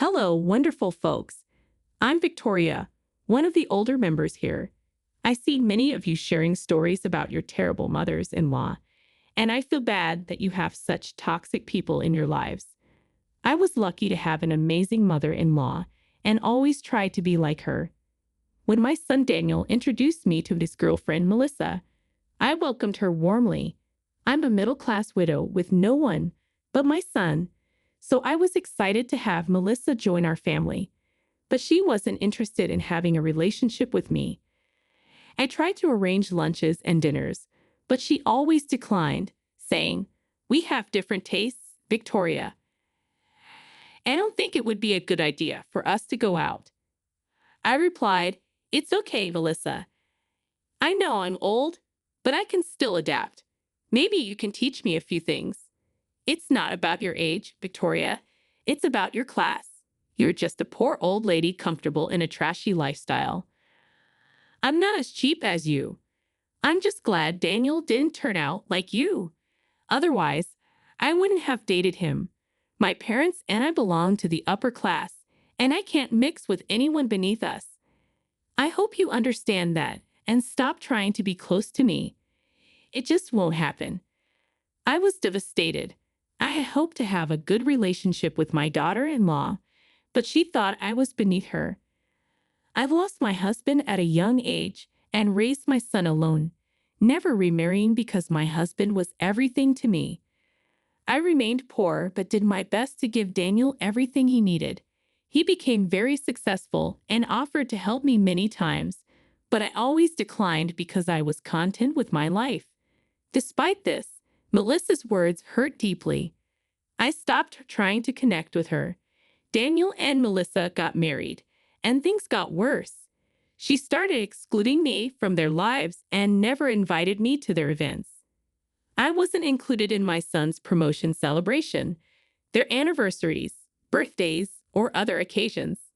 Hello, wonderful folks. I'm Victoria, one of the older members here. I see many of you sharing stories about your terrible mothers-in-law, and I feel bad that you have such toxic people in your lives. I was lucky to have an amazing mother-in-law and always tried to be like her. When my son Daniel introduced me to his girlfriend Melissa, I welcomed her warmly. I'm a middle-class widow with no one but my son, so I was excited to have Melissa join our family. But she wasn't interested in having a relationship with me. I tried to arrange lunches and dinners, but she always declined, saying, "We have different tastes, Victoria. I don't think it would be a good idea for us to go out." I replied, "It's okay, Melissa. I know I'm old, but I can still adapt. Maybe you can teach me a few things." "It's not about your age, Victoria. It's about your class. You're just a poor old lady comfortable in a trashy lifestyle. I'm not as cheap as you. I'm just glad Daniel didn't turn out like you. Otherwise, I wouldn't have dated him. My parents and I belong to the upper class, and I can't mix with anyone beneath us. I hope you understand that and stop trying to be close to me. It just won't happen." I was devastated. I had hoped to have a good relationship with my daughter-in-law, but she thought I was beneath her. I've lost my husband at a young age and raised my son alone, never remarrying because my husband was everything to me. I remained poor but did my best to give Daniel everything he needed. He became very successful and offered to help me many times, but I always declined because I was content with my life. Despite this, Melissa's words hurt deeply. I stopped trying to connect with her. Daniel and Melissa got married, and things got worse. She started excluding me from their lives and never invited me to their events. I wasn't included in my son's promotion celebration, their anniversaries, birthdays, or other occasions.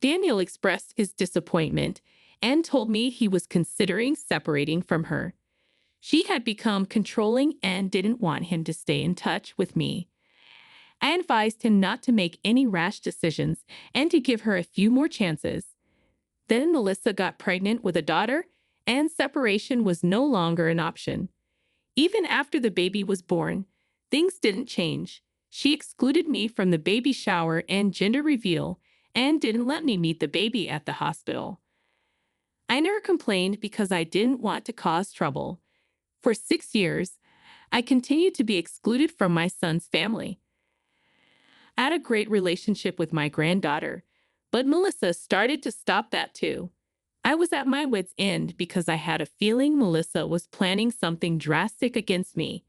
Daniel expressed his disappointment and told me he was considering separating from her. She had become controlling and didn't want him to stay in touch with me. I advised him not to make any rash decisions and to give her a few more chances. Then Melissa got pregnant with a daughter, and separation was no longer an option. Even after the baby was born, things didn't change. She excluded me from the baby shower and gender reveal and didn't let me meet the baby at the hospital. I never complained because I didn't want to cause trouble. For 6 years, I continued to be excluded from my son's family. I had a great relationship with my granddaughter, but Melissa started to stop that too. I was at my wit's end because I had a feeling Melissa was planning something drastic against me.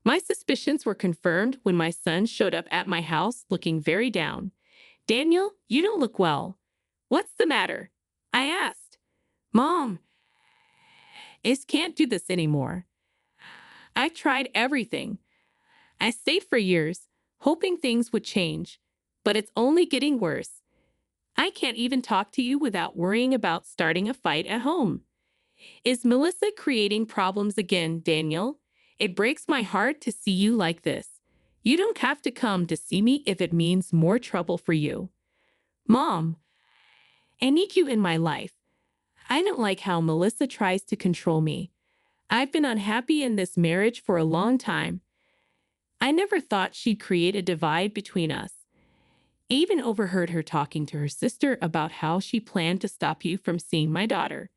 My suspicions were confirmed when my son showed up at my house looking very down. "Daniel, you don't look well. What's the matter?" I asked. "Mom, I can't do this anymore. I tried everything. I stayed for years, hoping things would change, but it's only getting worse. I can't even talk to you without worrying about starting a fight at home. Is Melissa creating problems again, Daniel? It breaks my heart to see you like this. You don't have to come to see me if it means more trouble for you. Mom, I need you in my life. I don't like how Melissa tries to control me. I've been unhappy in this marriage for a long time. I never thought she'd create a divide between us. I even overheard her talking to her sister about how she planned to stop you from seeing my daughter."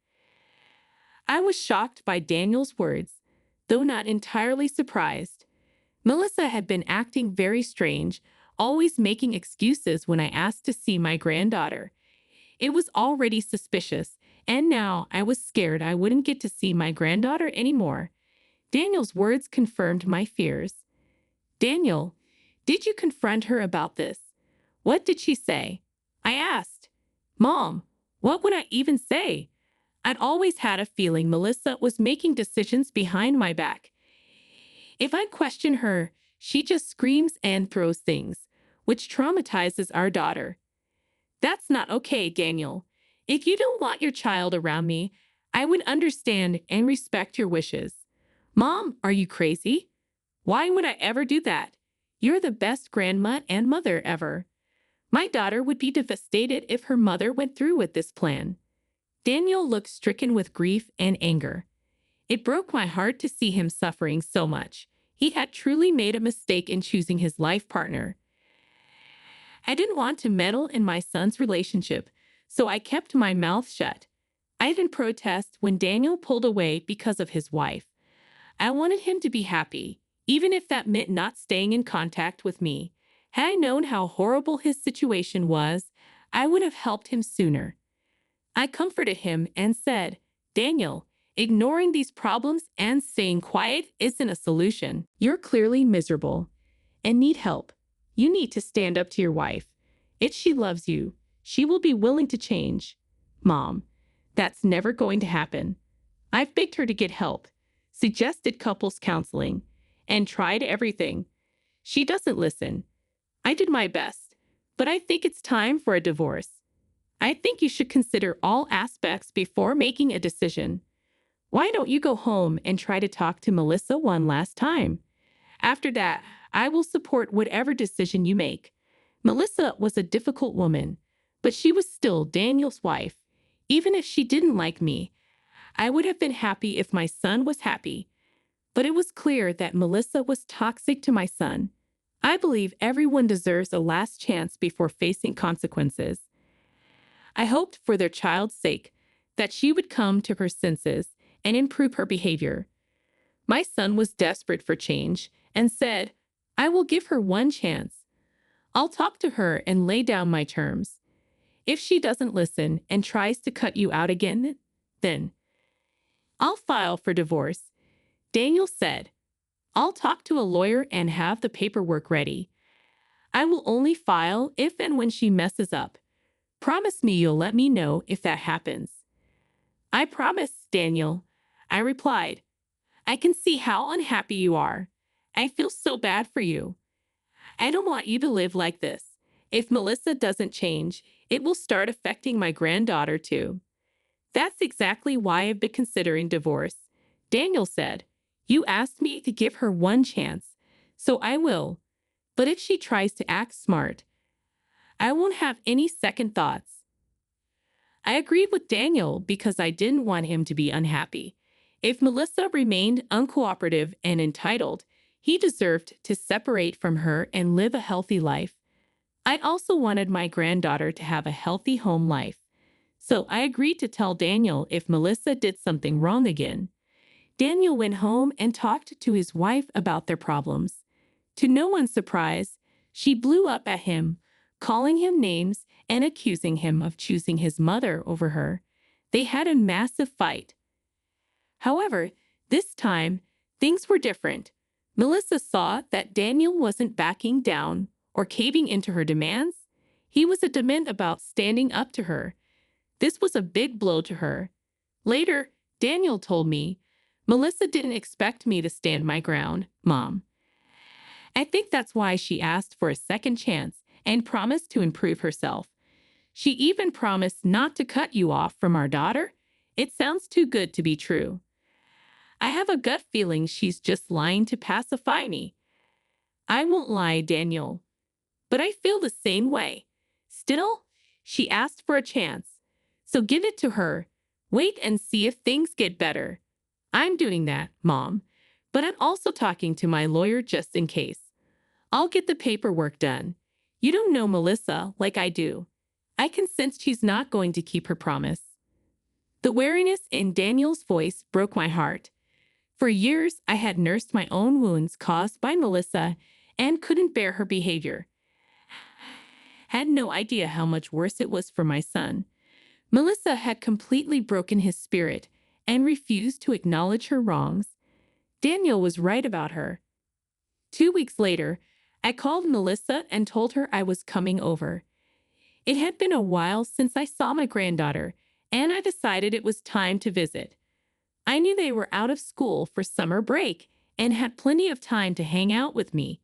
I was shocked by Daniel's words, though not entirely surprised. Melissa had been acting very strange, always making excuses when I asked to see my granddaughter. It was already suspicious, and now I was scared I wouldn't get to see my granddaughter anymore. Daniel's words confirmed my fears. "Daniel, did you confront her about this? What did she say?" I asked. "Mom, what would I even say? I'd always had a feeling Melissa was making decisions behind my back. If I question her, she just screams and throws things, which traumatizes our daughter. That's not okay, Daniel. If you don't want your child around me, I would understand and respect your wishes." "Mom, are you crazy? Why would I ever do that? You're the best grandma and mother ever." My daughter would be devastated if her mother went through with this plan. Daniel looked stricken with grief and anger. It broke my heart to see him suffering so much. He had truly made a mistake in choosing his life partner. I didn't want to meddle in my son's relationship, so I kept my mouth shut. I didn't protest when Daniel pulled away because of his wife. I wanted him to be happy, even if that meant not staying in contact with me. Had I known how horrible his situation was, I would have helped him sooner. I comforted him and said, Daniel, ignoring these problems and staying quiet isn't a solution. You're clearly miserable and need help. You need to stand up to your wife. If she loves you, she will be willing to change. Mom, that's never going to happen. I've begged her to get help, suggested couples counseling, and tried everything. She doesn't listen. I did my best, but I think it's time for a divorce. I think you should consider all aspects before making a decision. Why don't you go home and try to talk to Melissa one last time? After that, I will support whatever decision you make. Melissa was a difficult woman, but she was still Daniel's wife. Even if she didn't like me, I would have been happy if my son was happy. But it was clear that Melissa was toxic to my son. I believe everyone deserves a last chance before facing consequences. I hoped for their child's sake that she would come to her senses and improve her behavior. My son was desperate for change and said, I will give her one chance. I'll talk to her and lay down my terms. If she doesn't listen and tries to cut you out again, then I'll file for divorce. Daniel said, I'll talk to a lawyer and have the paperwork ready. I will only file if and when she messes up. Promise me you'll let me know if that happens. I promise, Daniel. I replied, I can see how unhappy you are. I feel so bad for you. I don't want you to live like this. If Melissa doesn't change, it will start affecting my granddaughter too. That's exactly why I've been considering divorce. Daniel said, you asked me to give her one chance, so I will. But if she tries to act smart, I won't have any second thoughts. I agreed with Daniel because I didn't want him to be unhappy. If Melissa remained uncooperative and entitled, he deserved to separate from her and live a healthy life. I also wanted my granddaughter to have a healthy home life. So I agreed to tell Daniel if Melissa did something wrong again. Daniel went home and talked to his wife about their problems. To no one's surprise, she blew up at him, calling him names and accusing him of choosing his mother over her. They had a massive fight. However, this time, things were different. Melissa saw that Daniel wasn't backing down or caving into her demands. He was adamant about standing up to her. This was a big blow to her. Later, Daniel told me, Melissa didn't expect me to stand my ground, Mom. I think that's why she asked for a second chance and promised to improve herself. She even promised not to cut you off from our daughter. It sounds too good to be true. I have a gut feeling she's just lying to pacify me. I won't lie, Daniel, but I feel the same way. Still, she asked for a chance, so give it to her. Wait and see if things get better. I'm doing that, Mom, but I'm also talking to my lawyer just in case. I'll get the paperwork done. You don't know Melissa like I do. I can sense she's not going to keep her promise. The weariness in Daniel's voice broke my heart. For years, I had nursed my own wounds caused by Melissa and couldn't bear her behavior. Had no idea how much worse it was for my son. Melissa had completely broken his spirit and refused to acknowledge her wrongs. Daniel was right about her. 2 weeks later, I called Melissa and told her I was coming over. It had been a while since I saw my granddaughter, and I decided it was time to visit. I knew they were out of school for summer break and had plenty of time to hang out with me.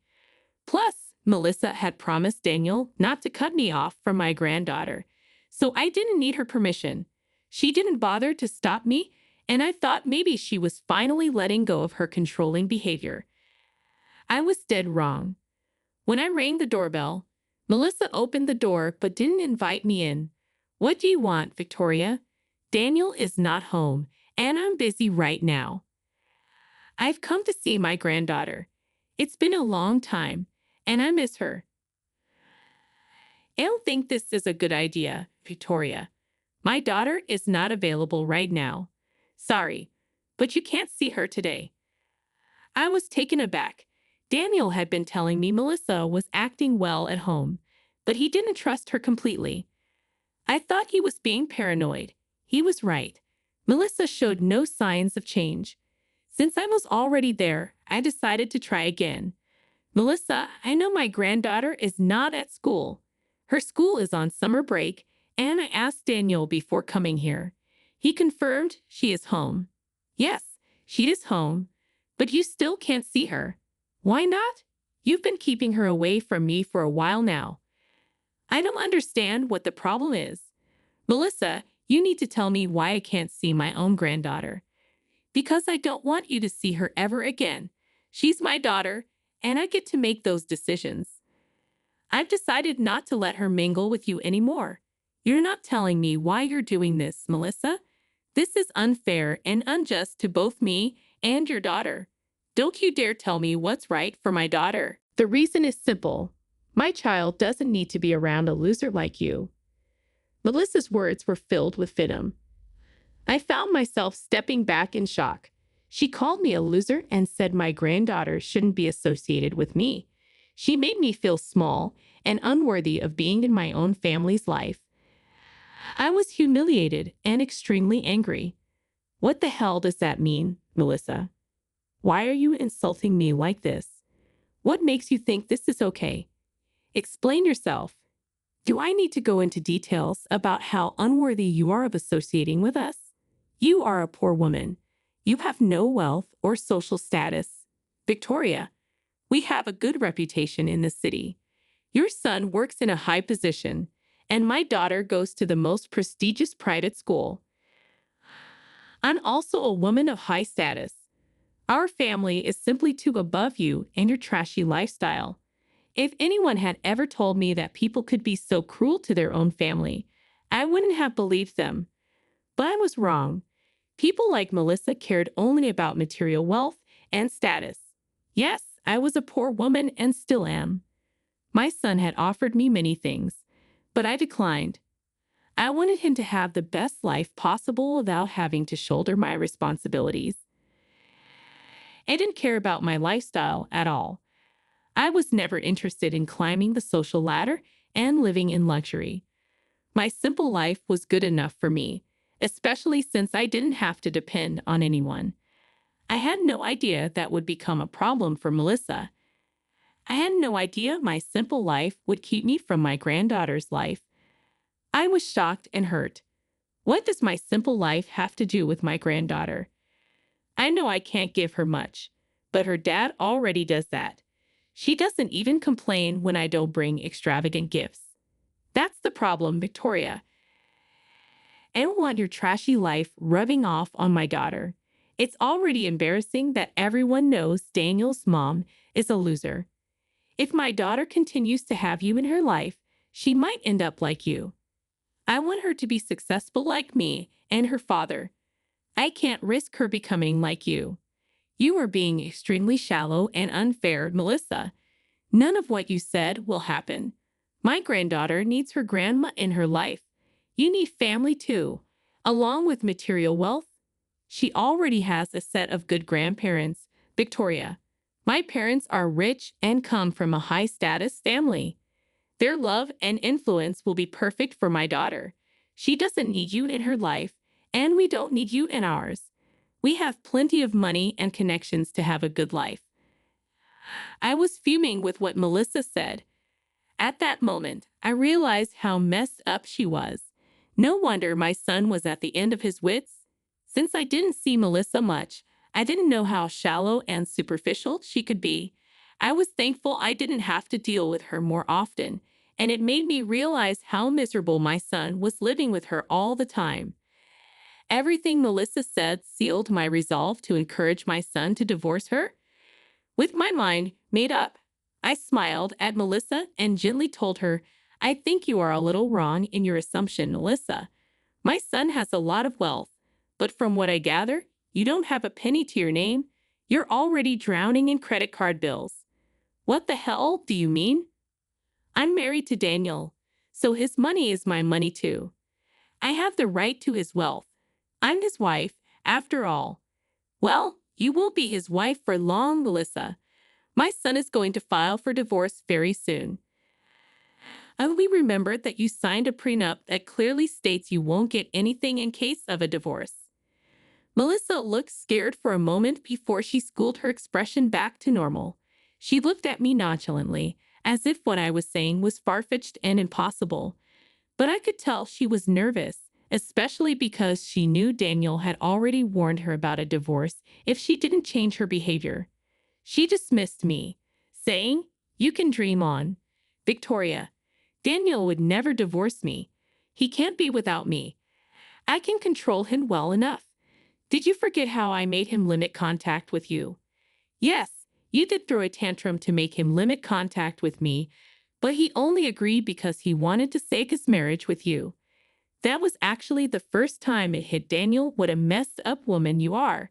Plus, Melissa had promised Daniel not to cut me off from my granddaughter, so I didn't need her permission. She didn't bother to stop me, and I thought maybe she was finally letting go of her controlling behavior. I was dead wrong. When I rang the doorbell, Melissa opened the door but didn't invite me in. What do you want, Victoria? Daniel is not home, and I'm busy right now. I've come to see my granddaughter. It's been a long time, and I miss her. I don't think this is a good idea, Victoria. My daughter is not available right now. Sorry, but you can't see her today. I was taken aback. Daniel had been telling me Melissa was acting well at home, but he didn't trust her completely. I thought he was being paranoid. He was right. Melissa showed no signs of change. Since I was already there, I decided to try again. Melissa, I know my granddaughter is not at school. Her school is on summer break, and I asked Daniel before coming here. He confirmed she is home. Yes, she is home, but you still can't see her. Why not? You've been keeping her away from me for a while now. I don't understand what the problem is. Melissa, you need to tell me why I can't see my own granddaughter. Because I don't want you to see her ever again. She's my daughter, and I get to make those decisions. I've decided not to let her mingle with you anymore. You're not telling me why you're doing this, Melissa. This is unfair and unjust to both me and your daughter. Don't you dare tell me what's right for my daughter. The reason is simple. My child doesn't need to be around a loser like you. Melissa's words were filled with venom. I found myself stepping back in shock. She called me a loser and said my granddaughter shouldn't be associated with me. She made me feel small and unworthy of being in my own family's life. I was humiliated and extremely angry. What the hell does that mean, Melissa? Why are you insulting me like this? What makes you think this is okay? Explain yourself. Do I need to go into details about how unworthy you are of associating with us? You are a poor woman. You have no wealth or social status. Victoria, we have a good reputation in the city. Your son works in a high position, and my daughter goes to the most prestigious private school. I'm also a woman of high status. Our family is simply too above you and your trashy lifestyle. If anyone had ever told me that people could be so cruel to their own family, I wouldn't have believed them. But I was wrong. People like Melissa cared only about material wealth and status. Yes, I was a poor woman and still am. My son had offered me many things, but I declined. I wanted him to have the best life possible without having to shoulder my responsibilities. I didn't care about my lifestyle at all. I was never interested in climbing the social ladder and living in luxury. My simple life was good enough for me, especially since I didn't have to depend on anyone. I had no idea that would become a problem for Melissa. I had no idea my simple life would keep me from my granddaughter's life. I was shocked and hurt. What does my simple life have to do with my granddaughter? I know I can't give her much, but her dad already does that. She doesn't even complain when I don't bring extravagant gifts. That's the problem, Victoria. I don't want your trashy life rubbing off on my daughter. It's already embarrassing that everyone knows Daniel's mom is a loser. If my daughter continues to have you in her life, she might end up like you. I want her to be successful like me and her father. I can't risk her becoming like you. You are being extremely shallow and unfair, Melissa. None of what you said will happen. My granddaughter needs her grandma in her life. You need family too, along with material wealth. She already has a set of good grandparents, Victoria. My parents are rich and come from a high-status family. Their love and influence will be perfect for my daughter. She doesn't need you in her life, and we don't need you in ours. We have plenty of money and connections to have a good life. I was fuming with what Melissa said. At that moment, I realized how messed up she was. No wonder my son was at the end of his wits. Since I didn't see Melissa much, I didn't know how shallow and superficial she could be. I was thankful I didn't have to deal with her more often, and it made me realize how miserable my son was living with her all the time. Everything Melissa said sealed my resolve to encourage my son to divorce her. With my mind made up, I smiled at Melissa and gently told her, I think you are a little wrong in your assumption, Melissa. My son has a lot of wealth, but from what I gather, you don't have a penny to your name. You're already drowning in credit card bills. What the hell do you mean? I'm married to Daniel, so his money is my money too. I have the right to his wealth. I'm his wife, after all. Well, you won't be his wife for long, Melissa. My son is going to file for divorce very soon. I only remembered that you signed a prenup that clearly states you won't get anything in case of a divorce. Melissa looked scared for a moment before she schooled her expression back to normal. She looked at me nonchalantly, as if what I was saying was far-fetched and impossible. But I could tell she was nervous, especially because she knew Daniel had already warned her about a divorce if she didn't change her behavior. She dismissed me, saying, You can dream on. Victoria, Daniel would never divorce me. He can't be without me. I can control him well enough. Did you forget how I made him limit contact with you? Yes, you did throw a tantrum to make him limit contact with me, but he only agreed because he wanted to save his marriage with you. That was actually the first time it hit Daniel what a messed up woman you are.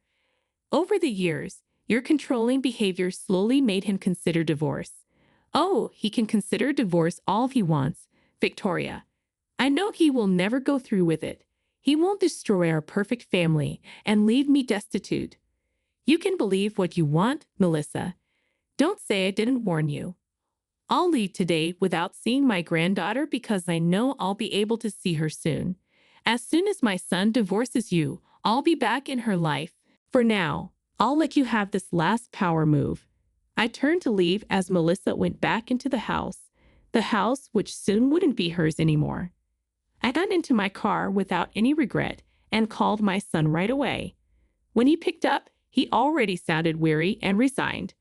Over the years, your controlling behavior slowly made him consider divorce. Oh, he can consider divorce all he wants, Victoria. I know he will never go through with it. He won't destroy our perfect family and leave me destitute. You can believe what you want, Melissa. Don't say I didn't warn you. I'll leave today without seeing my granddaughter because I know I'll be able to see her soon. As soon as my son divorces you, I'll be back in her life. For now, I'll let you have this last power move. I turned to leave as Melissa went back into the house which soon wouldn't be hers anymore. I got into my car without any regret and called my son right away. When he picked up, he already sounded weary and resigned.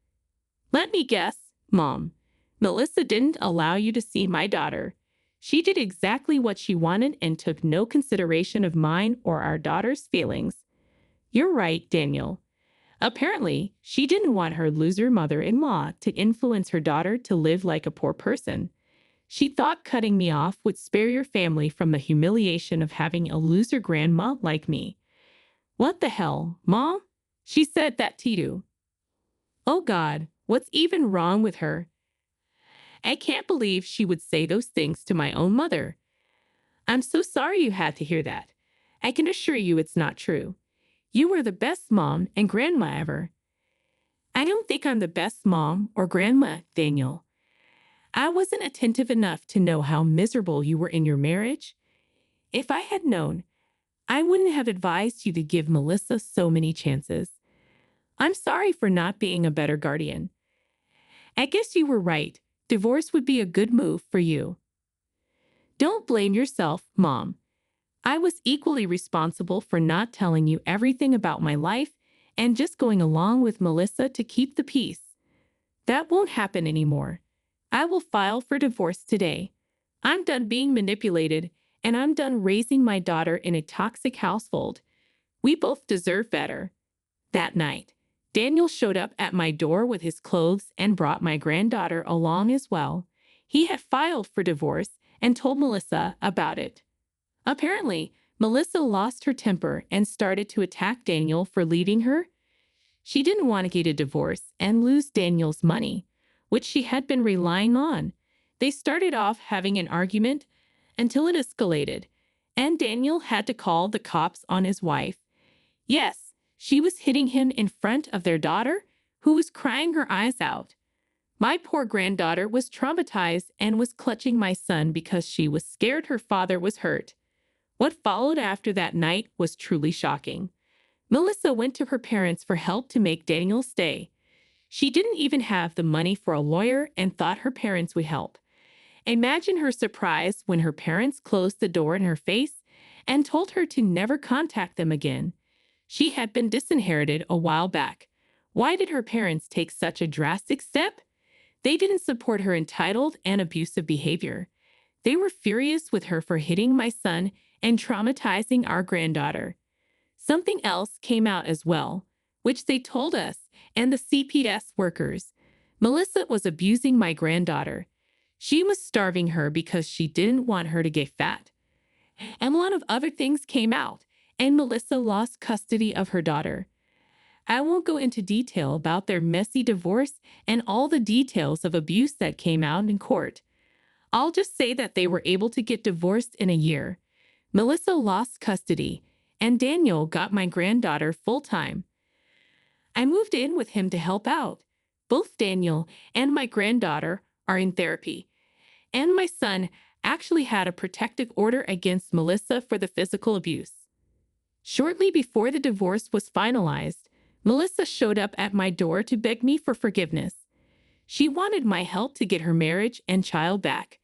Let me guess, Mom. Melissa didn't allow you to see my daughter. She did exactly what she wanted and took no consideration of mine or our daughter's feelings. You're right, Daniel. Apparently, she didn't want her loser mother-in-law to influence her daughter to live like a poor person. She thought cutting me off would spare your family from the humiliation of having a loser grandma like me. What the hell, Mom? She said that to you. Oh God, what's even wrong with her? I can't believe she would say those things to my own mother. I'm so sorry you had to hear that. I can assure you it's not true. You were the best mom and grandma ever. I don't think I'm the best mom or grandma, Daniel. I wasn't attentive enough to know how miserable you were in your marriage. If I had known, I wouldn't have advised you to give Melissa so many chances. I'm sorry for not being a better guardian. I guess you were right. Divorce would be a good move for you. Don't blame yourself, Mom. I was equally responsible for not telling you everything about my life and just going along with Melissa to keep the peace. That won't happen anymore. I will file for divorce today. I'm done being manipulated, and I'm done raising my daughter in a toxic household. We both deserve better. That night, Daniel showed up at my door with his clothes and brought my granddaughter along as well. He had filed for divorce and told Melissa about it. Apparently, Melissa lost her temper and started to attack Daniel for leaving her. She didn't want to get a divorce and lose Daniel's money, which she had been relying on. They started off having an argument until it escalated, and Daniel had to call the cops on his wife. Yes, she was hitting him in front of their daughter, who was crying her eyes out. My poor granddaughter was traumatized and was clutching my son because she was scared her father was hurt. What followed after that night was truly shocking. Melissa went to her parents for help to make Daniel stay. She didn't even have the money for a lawyer and thought her parents would help. Imagine her surprise when her parents closed the door in her face and told her to never contact them again. She had been disinherited a while back. Why did her parents take such a drastic step? They didn't support her entitled and abusive behavior. They were furious with her for hitting my son and traumatizing our granddaughter. Something else came out as well, which they told us and the CPS workers. Melissa was abusing my granddaughter. She was starving her because she didn't want her to get fat. And a lot of other things came out, and Melissa lost custody of her daughter. I won't go into detail about their messy divorce and all the details of abuse that came out in court. I'll just say that they were able to get divorced in a year. Melissa lost custody, and Daniel got my granddaughter full-time. I moved in with him to help out. Both Daniel and my granddaughter are in therapy, and my son actually had a protective order against Melissa for the physical abuse. Shortly before the divorce was finalized, Melissa showed up at my door to beg me for forgiveness. She wanted my help to get her marriage and child back.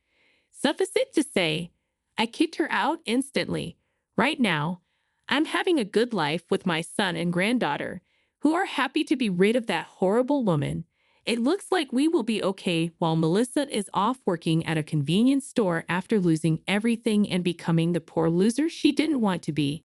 Suffice it to say, I kicked her out instantly. Right now, I'm having a good life with my son and granddaughter, who are happy to be rid of that horrible woman. It looks like we will be okay while Melissa is off working at a convenience store after losing everything and becoming the poor loser she didn't want to be.